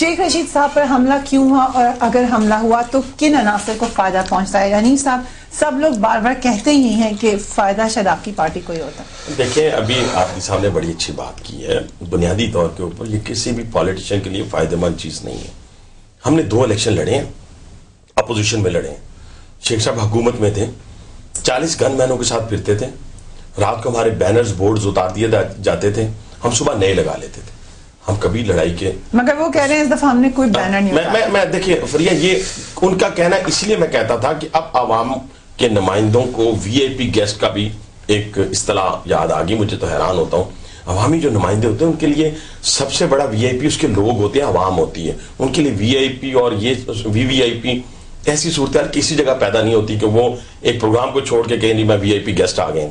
شیخ رشید صاحب پر حملہ کیوں ہوا اور اگر حملہ ہوا تو کن عناصر کو فائدہ پہنچتا ہے؟ یعنی صاحب سب لوگ بار بار کہتے ہی ہیں کہ فائدہ شاید آپ کی پارٹی کو ہی ہوتا ہے. دیکھیں ابھی آپ کے سامنے بڑی اچھی بات کی ہے. بنیادی طور کے اوپر یہ کسی بھی پالیٹیشین کے لیے فائدہ مند چیز نہیں ہے. ہم نے 2 الیکشن لڑے ہیں, اپوزیشن میں لڑے ہیں. شیخ صاحب حکومت میں تھے, 40 گن مینوں کے ساتھ پھرتے تھے, رات کو ہمارے بینرز بورڈز اتار دیے جاتے تھے, ہم صبح نئے لگا لیتے تھے. ہم کبھی لڑائی کے مگر وہ کہہ رہے ہیں اس دفعہ ہم نے کوئی بینر نہیں میں دیکھیے فریہ یہ ان کا کہنا, اس لیے میں کہتا تھا کہ اب عوام کے نمائندوں کو وی آئی پی گیسٹ کا بھی ایک اصطلاح یاد آ گئی. مجھے تو حیران ہوتا ہوں, عوامی جو نمائندے ہوتے ہیں ان کے لیے سب سے بڑا وی آئی پی اس کے لوگ ہوتے ہیں, عوام ہوتی ہے. ان کے لیے وی آئی پی اور یہ وی آئی پی ایسی صورتحال کسی جگہ پیدا نہیں ہوتی کہ وہ ایک پروگرام کو چھوڑ کے کہیں نہیں میں وی آئی پی گیسٹ آ گئے.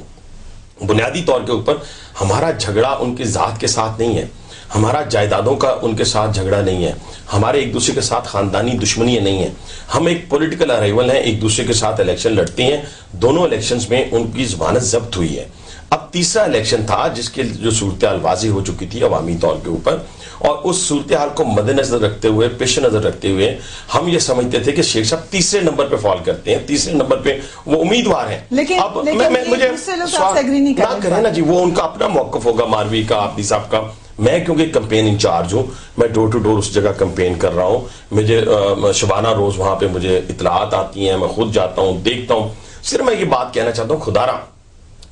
بنیادی طور کے اوپر ہمارا جھگڑا ان کی ذات کے ساتھ نہیں ہے, ہمارا جائیدادوں کا ان کے ساتھ جھگڑا نہیں ہے, ہمارے ایک دوسرے کے ساتھ خاندانی دشمنیاں نہیں ہیں. ہم ایک پولیٹیکل ارائیول ہیں, ایک دوسرے کے ساتھ الیکشن لڑتے ہیں. دونوں الیکشنز میں ان کی ضمانت ضبط ہوئی ہے. اب تیسرا الیکشن تھا جس کے جو صورتحال واضح ہو چکی تھی عوامی طور کے اوپر, اور اس صورتحال کو مد نظر رکھتے ہوئے, پیش نظر رکھتے ہوئے ہم یہ سمجھتے تھے کہ شیخ صاحب تیسرے نمبر پہ فال کرتے ہیں, تیسرے نمبر پہ وہ امیدوار ہیں. اب مجھے نہ کریں نا جی, وہ ان کا اپنا موقف ہوگا, ماروی کا, آبدی صاحب کا. میں کیونکہ کمپین انچارج ہوں, میں ڈور ٹو ڈور اس جگہ کمپین کر رہا ہوں. مجھے شبانہ روز وہاں پہ مجھے اطلاعات آتی ہیں, میں خود جاتا ہوں, دیکھتا ہوں. صرف میں یہ بات کہنا چاہتا ہوں, خدا رحم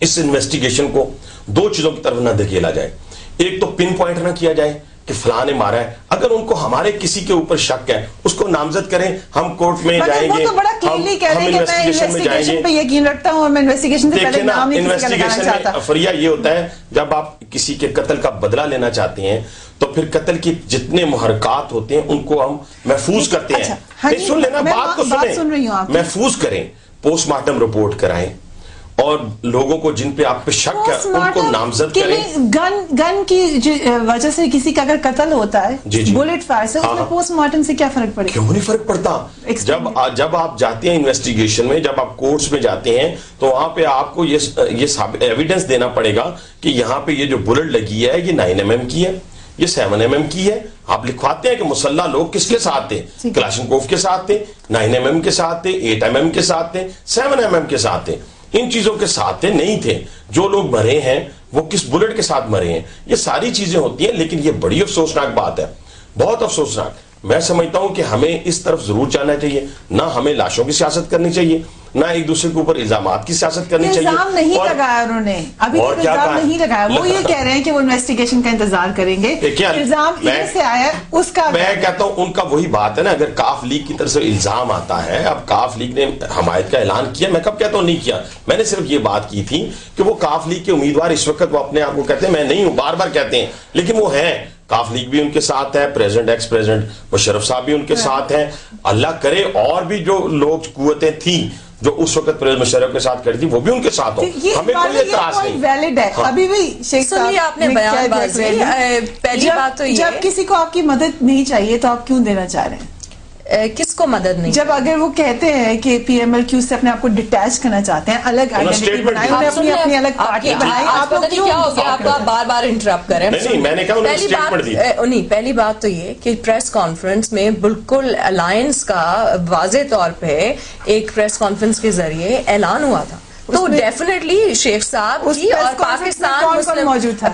اس انویسٹیگیشن کو 2 چیزوں کی طرف نہ دھکیلا جائے. ایک تو پن پوائنٹ نہ کیا جائے کہ فلاں نے مارا ہے. اگر ان کو ہمارے کسی کے اوپر شک ہے اس کو نامزد کریں, ہم کورٹ میں جائیں گے, ہم انویسٹیگیشن میں جائیں گے. پہ یقین رکھتا ہوں اور میں انویسٹیگیشن سے پہلے نام نہیں کسی کا لگانا چاہتا. فریہ یہ ہوتا ہے جب آپ کسی کے قتل کا بدلہ لینا چاہتے ہیں تو پھر قتل کی جتنے محرکات ہوتے ہیں ان کو ہم محفوظ کرتے ہیں. سن لینا, بات کو سنیں, محفوظ کریں, پوسٹ مارٹم رپورٹ کرائیں, اور لوگوں کو جن پہ آپ پہ شک ہے ان کو نامزد کریں. گن کی وجہ سے کسی کا اگر قتل ہوتا ہے, بولٹ فائر سے, اس میں پوسٹ مارٹم سے کیا فرق پڑے گا؟ کیوں نہیں فرق پڑتا. جب آپ جاتے ہیں انویسٹیگیشن میں, جب آپ کورٹس میں جاتے ہیں تو وہاں پہ آپ کو یہ ایویڈنس دینا پڑے گا کہ یہاں پہ یہ جو بلٹ لگی ہے یہ 9 mm کی ہے, یہ 7 mm کی ہے. آپ لکھواتے ہیں کہ مسلح لوگ کس کے ساتھ تھے, کلاشنکوف کے ساتھ تھے, 9 mm کے ساتھ تھے, 8 mm کے ساتھ تھے, 7 mm کے ساتھ تھے. ان چیزوں کے ساتھ نہیں تھے. جو لوگ مرے ہیں وہ کس بلٹ کے ساتھ مرے ہیں, یہ ساری چیزیں ہوتی ہیں. لیکن یہ بڑی افسوسناک بات ہے, بہت افسوسناک. میں سمجھتا ہوں کہ ہمیں اس طرف ضرور جانا چاہیے. نہ ہمیں لاشوں کی سیاست کرنی چاہیے, نہ ایک دوسرے کے اوپر الزامات کی سیاست کرنی چاہیے. الزام نہیں لگایا انہوں نے, ابھی تک الزام نہیں لگایا. وہ یہ کہہ رہے ہیں کہ وہ انویسٹیگیشن کا انتظار کریں گے. الزام ادھر سے آیا اس کا, میں کہتا ہوں ان کا وہی بات ہے نا. اگر کاف لیگ کی طرف سے الزام آتا ہے, اب کاف لیگ نے حمایت کا اعلان کیا, میں کب کہتا ہوں نہیں کیا, میں نے صرف یہ بات کی تھی کہ وہ کاف لیگ کے امیدوار اس وقت وہ اپنے آپ کو کہتے ہیں, میں نہیں ہوں, بار بار کہتے ہیں, لیکن وہ ہیں. کاف لیگ بھی ان کے ساتھ ہے, پریزیڈنٹ ایکس پریزیڈنٹ مشرف صاحب بھی ان کے ساتھ ہیں. اللہ کرے اور بھی جو لوگ قوتیں تھیں جو اس وقت پریزیڈنٹ مشرف کے ساتھ کری تھی وہ بھی ان کے ساتھ ہوں. ہمیں کوئی اعتراض نہیں. ویلڈ ہے. ابھی بھی شیخ صاحب آپ نے بیان بازی, پہلی بات تو یہ, جب کسی کو آپ کی مدد نہیں چاہیے تو آپ کیوں دینا چاہ رہے ہیں؟ کس کو مدد نہیں؟ جب اگر وہ کہتے ہیں کہ پی ایم ایل کیو سے اپنے آپ کو ڈیٹیچ کرنا چاہتے ہیں, الگ آئیڈینٹی بنائے, انہیں اپنی اپنی الگ پارٹی بنائی, آپ لوگ کیوں ہو گیا آپ کو بار بار انٹرپٹ کریں؟ نہیں, میں نے کہا انہوں نے اسٹیٹمنٹ دی. نہیں, پہلی بات تو یہ کہ پریس کانفرنس میں بالکل الائنس کا واضح طور پہ ایک پریس کانفرنس کے ذریعے اعلان ہوا تھا. تو ڈیفینیٹلی شیخ صاحب کی اور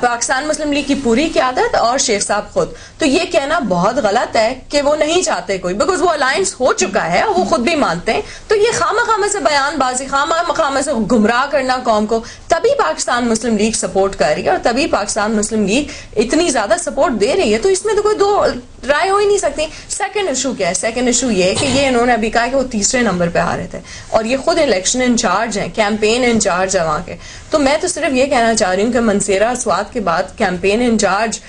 پاکستان مسلم لیگ کی پوری قیادت اور شیخ صاحب خود, تو یہ کہنا بہت غلط ہے کہ وہ نہیں چاہتے کوئی, بیکاز وہ الائنس ہو چکا ہے, وہ خود بھی مانتے ہیں. تو یہ خامہ سے بیان بازی, خامہ سے گمراہ کرنا قوم کو, تبھی پاکستان مسلم لیگ سپورٹ کر رہی ہے اور تبھی پاکستان مسلم لیگ اتنی زیادہ سپورٹ دے رہی ہے. تو اس میں تو کوئی دو رائے ہو ہی نہیں سکتی. سیکنڈ ایشو کیا ہے؟ سیکنڈ ایشو یہ کہ یہ انہوں نے ابھی کہا کہ وہ تیسرے نمبر پہ آ رہے تھے, اور یہ خود الیکشن انچارج ہیں, کیمپین انچارج ہے وہاں کے. تو میں تو صرف یہ کہنا چاہ رہی ہوں کہ منصیرہ اسوات کے بعد کیمپین انچارج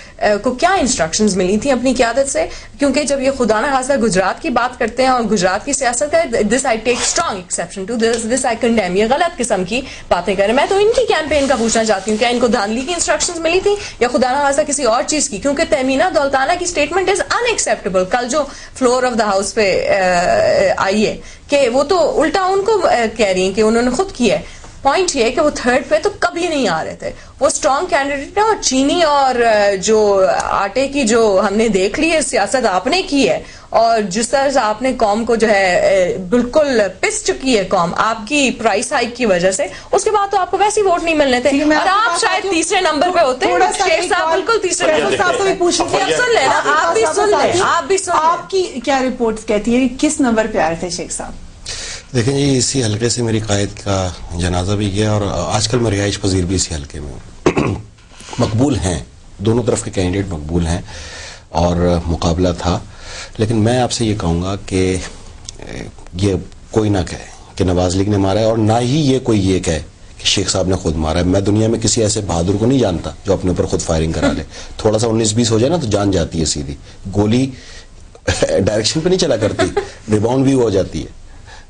کو کیا انسٹرکشنز ملی تھیں اپنی قیادت سے, کیونکہ جب یہ خدا نہ خاصہ گجرات کی بات کرتے ہیں اور گجرات کی سیاست ہے, this I take strong exception to this I condemn, یہ غلط قسم کی باتیں کریں. میں تو ان کی کیمپین کا پوچھنا چاہتی ہوں, کیا ان کو دھاندلی کی انسٹرکشنز ملی تھی یا خدا نہ خاصہ کسی اور چیز کی؟ کیونکہ تہمینہ دولتانہ کی اسٹیٹمنٹ از ان ایکسیپٹیبل. کل جو فلور آف دا ہاؤس پہ آئی ہے کہ وہ تو الٹا ان کو کہہ رہی ہیں کہ انہوں نے خود کیا ہے. پوائنٹ یہ ہے کہ وہ تھرڈ پہ تو کبھی بھی نہیں آ رہے تھے. وہ اسٹرانگ کینڈیڈیٹ ہے. اور چینی اور جو آٹے کی جو ہم نے دیکھ لی ہے سیاست آپ نے کی ہے, اور جس طرح سے آپ نے قوم کو جو ہے بالکل پس چکی ہے قوم آپ کی پرائس ہائیک کی وجہ سے, اس کے بعد تو آپ کو ویسے ووٹ نہیں ملنے تھے, اور آپ شاید تیسرے نمبر پہ ہوتے ہیں. شیخ صاحب بالکل تیسرے نمبر پہ. سن لیں آپ بھی سن لیں, آپ بھی سن لیں. آپ کی کیا رپورٹس کہتی ہے کس نمبر پہ آ رہے تھے شیخ صاحب؟ دیکھیں جی, اسی حلقے سے میری قائد کا جنازہ بھی گیا, اور آج کل میں رہائش پذیر بھی اسی حلقے میں ہوں. مقبول ہیں, دونوں طرف کے کینڈیڈیٹ مقبول ہیں اور مقابلہ تھا, لیکن میں آپ سے یہ کہوں گا کہ یہ کوئی نہ کہے کہ نواز لیگ نے مارا ہے, اور نہ ہی یہ کوئی یہ کہے کہ شیخ صاحب نے خود مارا ہے. میں دنیا میں کسی ایسے بہادر کو نہیں جانتا جو اپنے اوپر خود فائرنگ کرا لے. تھوڑا سا 19-20 ہو جائے نا تو جان جاتی ہے سیدھی, گولی ڈائریکشن پہ نہیں چلا کرتی, ریباؤنڈ بھی ہو جاتی ہے.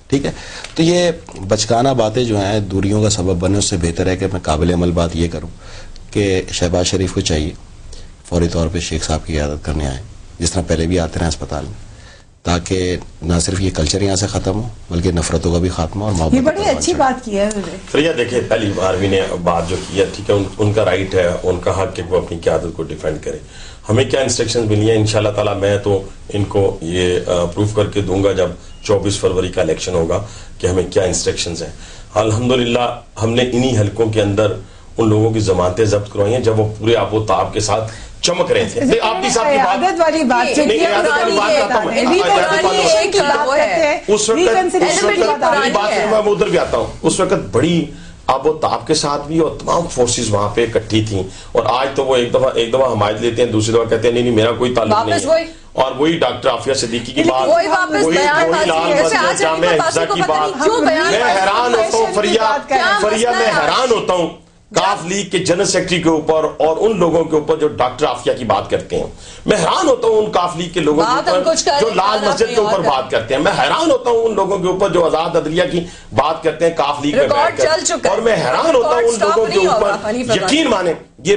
ٹھیک ہے, تو یہ بچکانہ باتیں جو ہیں دوریوں کا سبب بنے, اس سے بہتر ہے کہ میں قابل عمل بات یہ کروں کہ شہباز شریف کو چاہیے فوری طور پہ شیخ صاحب کی عیادت کرنے آئیں, جس طرح پہلے بھی آتے رہے اسپتال میں, تاکہ نہ صرف یہ کلچر یہاں سے ختم ہو بلکہ نفرتوں کا بھی خاتمہ اور محبت. یہ بڑی اچھی بات کی ہے. فریہ دیکھیں, پہلی بار بھی نے بات جو کی ہے, ٹھیک ہے, ان کا رائٹ ہے, ان کا حق کہ وہ اپنی قیادت کو ڈیفینڈ کرے. ہمیں کیا انسٹرکشنز ملی ہیں انشاءاللہ تعالی, میں تو ان کو یہ اپروو کر کے دوں گا جب 24 فروری کا الیکشن ہوگا کہ ہمیں کیا انسٹرکشنز ہیں. الحمدللہ ہم نے انہی حلقوں کے اندر ان لوگوں کی ضمانتیں ضبط کروائی ہیں جب وہ پورے آب و تاب کے ساتھ چمک رہے تھے. آپ کی صاحب کی عادت والی بات جو نہیں, عادت والی بات کرتا ہوں اس وقت میں ادھر بھی آتا ہوں. اس وقت بڑی آب و تاب کے ساتھ بھی, اور تمام فورسز وہاں پہ اکٹھی تھیں, اور آج تو وہ ایک دفعہ حمایت لیتے ہیں, دوسری دفعہ کہتے ہیں نہیں میرا کوئی تعلق نہیں ہے. اور وہی ڈاکٹر عافیہ صدیقی کی بات, وہی لال مسجد جامع حفظہ کی بات. میں حیران ہوتا ہوں فریہ, میں حیران ہوتا ہوں کاف لیگ کے جنرل سیکرٹری کے اوپر اور ان لوگوں کے اوپر جو ڈاکٹر عافیہ کی بات کرتے ہیں. میں حیران ہوتا ہوں ان کاف لیگ کے لوگوں کے اوپر جو لال مسجد کے اوپر بات کرتے ہیں. میں حیران ہوتا ہوں ان لوگوں کے اوپر جو آزاد عدلیہ کی بات کرتے ہیں کاف لیگ میں بیٹھ کر, اور میں حیران ہوتا ہوں ان لوگوں کے اوپر. یقین مانیں یہ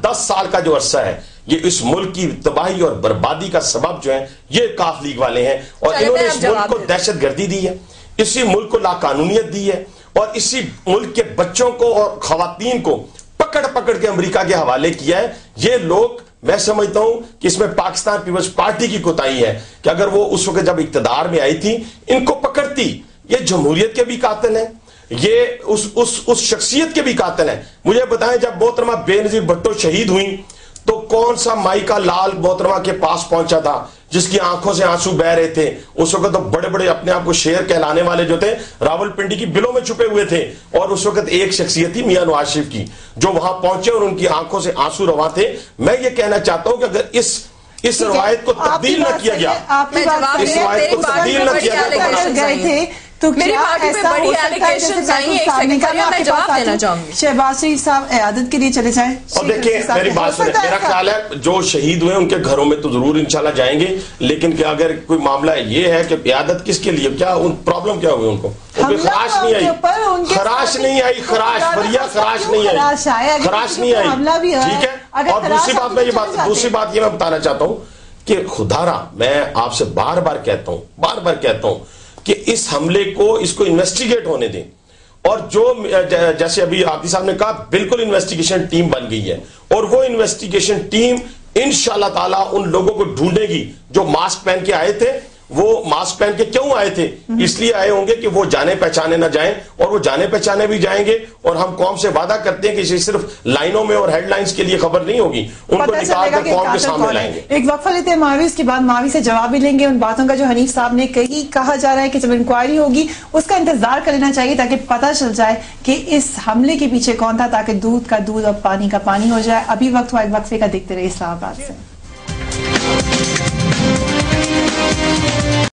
10 سال کا جو عرصہ ہے, یہ اس ملک کی تباہی اور بربادی کا سبب جو ہے یہ کاف لیگ والے ہیں, اور انہوں نے اس ملک کو دہشت گردی دی ہے, اسی ملک کو لاقانونیت دی ہے, اور اسی ملک کے بچوں کو اور خواتین کو پکڑ کے امریکہ کے حوالے کیا ہے. یہ لوگ, میں سمجھتا ہوں کہ اس میں پاکستان پیپلز پارٹی کی کوتاہی ہے کہ اگر وہ اس وقت جب اقتدار میں آئی تھی ان کو پکڑتی. یہ جمہوریت کے بھی قاتل ہیں, یہ اس شخصیت کے بھی قاتل ہیں. مجھے بتائیں جب محترمہ بے نظیر بھٹو شہید ہوئیں تو کون سا مائی کا لال محترمہ کے پاس پہنچا تھا جس کی آنکھوں سے آنسو بہ رہے تھے؟ اس وقت تو بڑے بڑے اپنے آپ کو شیر کہلانے والے جو تھے راول پنڈی کی بلوں میں چھپے ہوئے تھے, اور اس وقت ایک شخصیت تھی میاں نواز شریف کی جو وہاں پہنچے اور ان کی آنکھوں سے آنسو رواں تھے. میں یہ کہنا چاہتا ہوں کہ اگر اس روایت کو تبدیل نہ کیا گیا, اس روایت کو تبدیل نہ کیا گیا تو میری پارٹی میں بڑی ایلیگیشنز آئی ہیں. ایک سیکنڈ میں جواب دینا چاہوں گی. شہباز شریف صاحب عیادت کے لیے چلے جائیں. اور دیکھیں میری بات سنیں, میرا خیال ہے جو شہید ہوئے ان کے گھروں میں تو ضرور انشاءاللہ جائیں گے, لیکن کیا اگر کوئی معاملہ یہ ہے کہ عیادت کس کے لیے, کیا پرابلم کیا ہوئی ان کو؟ خراش نہیں آئی, خراش نہیں آئی, خراش نہیں آئی. ٹھیک ہے, اور دوسری بات یہ میں بتانا چاہتا ہوں کہ خدارا میں آپ سے بار بار کہتا ہوں کہ اس حملے کو انویسٹیگیٹ ہونے دیں, اور جو جیسے ابھی عابدی صاحب نے کہا بالکل انویسٹیگیشن ٹیم بن گئی ہے, اور وہ انویسٹیگیشن ٹیم انشاءاللہ تعالی ان لوگوں کو ڈھونڈے گی جو ماسک پہن کے آئے تھے. وہ ماسک پہن کے کیوں آئے تھے؟ اس لیے آئے ہوں گے کہ وہ جانے پہچانے نہ جائیں, اور وہ جانے پہچانے بھی جائیں گے. اور ہم قوم سے وعدہ کرتے ہیں کہ اسے صرف لائنوں میں اور ہیڈ لائنز کے لیے خبر نہیں ہوگی, ان کو نکال کر قوم کے سامنے لائیں گے. ایک وقفہ لیتے ہیں ماوی, اس کے بعد ماوی سے جواب بھی لیں گے ان باتوں کا جو حنیف صاحب نے کہا جا رہا ہے کہ جب انکوائری ہوگی اس کا انتظار کر لینا چاہیے تاکہ پتہ چل جائے کہ اس حملے کے پیچھے کون تھا, تاکہ دودھ کا دودھ اور پانی کا پانی ہو جائے. ابھی وقت ہوا ایک وقفے کا, دیکھتے رہے اسلام آباد سے.